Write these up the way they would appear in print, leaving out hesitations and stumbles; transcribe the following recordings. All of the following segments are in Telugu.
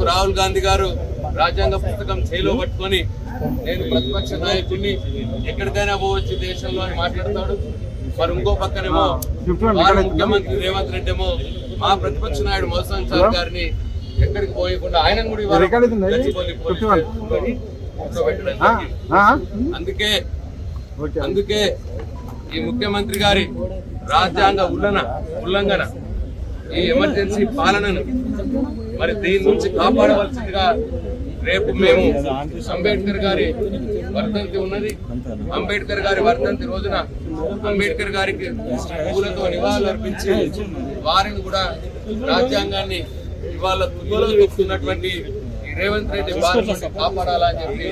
రేపు రాహుల్ గాంధీ గారు రాజ్యాంగ పుస్తకం చేలో పట్టుకొని నేను ప్రతిపక్ష నాయకుడిని ఎక్కడికైనా పోవచ్చు దేశంలో అని మాట్లాడతాడు. మరి ఇంకో పక్కనేమో వారి ముఖ్యమంత్రి రేవంత్ రెడ్డి ఏమో మా ప్రతిపక్ష నాయుడు మోహన్ సార్ గారిని ఎక్కడికి పోయకుండా ఆయన కూడా అందుకే ఈ ముఖ్యమంత్రి గారి రాజ్యాంగ ఉల్లంఘన ఈ ఎమర్జెన్సీ పాలనను మరి దీని నుంచి కాపాడవలసిందిగా రేపు మేము అంబేద్కర్ గారి వర్ధంతి ఉన్నది. అంబేద్కర్ గారి వర్ధంతి రోజున అంబేద్కర్ గారికి పూలతో నివాళులు అర్పించి వారిని కూడా రాజ్యాంగాన్ని ఇవాళ తుంగలో తొక్కుతున్నటువంటి రేవంత్ రెడ్డి బారి నుండి కాపాడాలని చెప్పి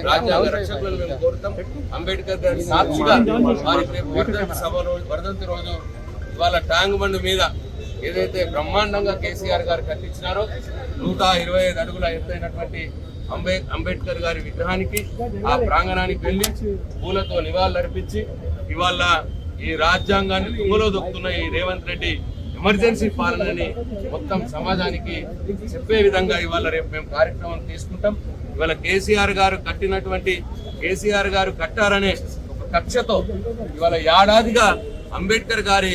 రాజ్యాంగ రక్షకులను మేము కోరుతాం. అంబేద్కర్ గారి సాక్షిగా వారి వర్ధంతి రోజు ఇవాళ ట్యాంక్ బండ్ మీద ఏదైతే బ్రహ్మాండంగా కేసీఆర్ గారు కట్టించినారో 125 అడుగుల ఎత్తైనటువంటి అంబేద్కర్ గారి విగ్రహానికి ఆ ప్రాంగణానికి వెళ్లి పూలతో నివాళులు అర్పించి ఇవాళ ఈ రాజ్యాంగాన్ని తుంగలో దొక్కుతున్న ఈ రేవంత్ రెడ్డి ఎమర్జెన్సీ పాలనని మొత్తం సమాజానికి చెప్పే విధంగా ఇవాళ రేపు మేము కార్యక్రమం తీసుకుంటాం. ఇవాళ కేసీఆర్ గారు కట్టారనే ఒక కక్షతో ఇవాళ ఏడాదిగా అంబేద్కర్ గారి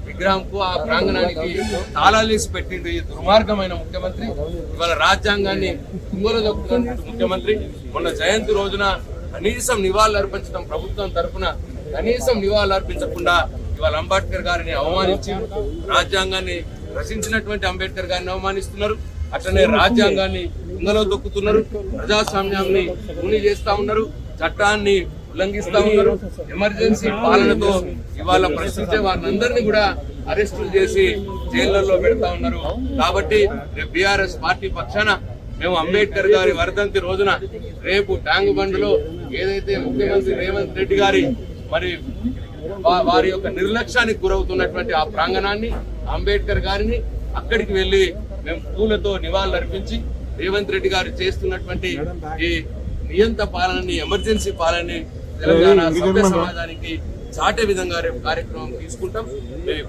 విగ్రహంకు ఆ ప్రాంగణానికి తాళాలేసి పెట్టిండు ఈ దుర్మార్గమైన ముఖ్యమంత్రి. ఇవాళ రాజ్యాంగాన్ని తుంగలో దొక్కుతున్న ముఖ్యమంత్రి మొన్న జయంతి రోజున కనీసం నివాళులు అర్పించడం ప్రభుత్వం తరఫున కనీసం నివాళులు అర్పించకుండా ఇవాళ అంబేద్కర్ గారిని అవమానించి రాజ్యాంగాన్ని రచించినటువంటి అంబేద్కర్ గారిని అవమానిస్తున్నారు. అట్లనే రాజ్యాంగాన్ని తుంగలో దొక్కుతున్నారు. ప్రజాస్వామ్యాన్ని కూని చేస్తా ఉన్నారు. చట్టాన్ని ఉల్లంఘిస్తా ఉన్నారు. ఎమర్జెన్సీ పాలనతో ఇవాళ ప్రశ్నించే వారిని కూడా అరెస్టులు చేసి జైళ్లలో పెడతా ఉన్నారు. కాబట్టి బీఆర్ఎస్ పార్టీ పక్షాన మేము అంబేద్కర్ గారి వర్ధంతి రోజున రేపు ట్యాంక్ బండ్లో ఏదైతే ముఖ్యమంత్రి రేవంత్ రెడ్డి గారి మరి వారి యొక్క నిర్లక్ష్యానికి గురవుతున్నటువంటి ఆ ప్రాంగణాన్ని అంబేద్కర్ గారిని అక్కడికి వెళ్లి మేము పూలతో నివాళులు అర్పించి రేవంత్ రెడ్డి గారు చేస్తున్నటువంటి ఈ నియంత పాలనని ఎమర్జెన్సీ పాలనని తెలంగాణ సభ్య సమాజానికి చాటే విధంగా రేపు కార్యక్రమం తీసుకుంటాం.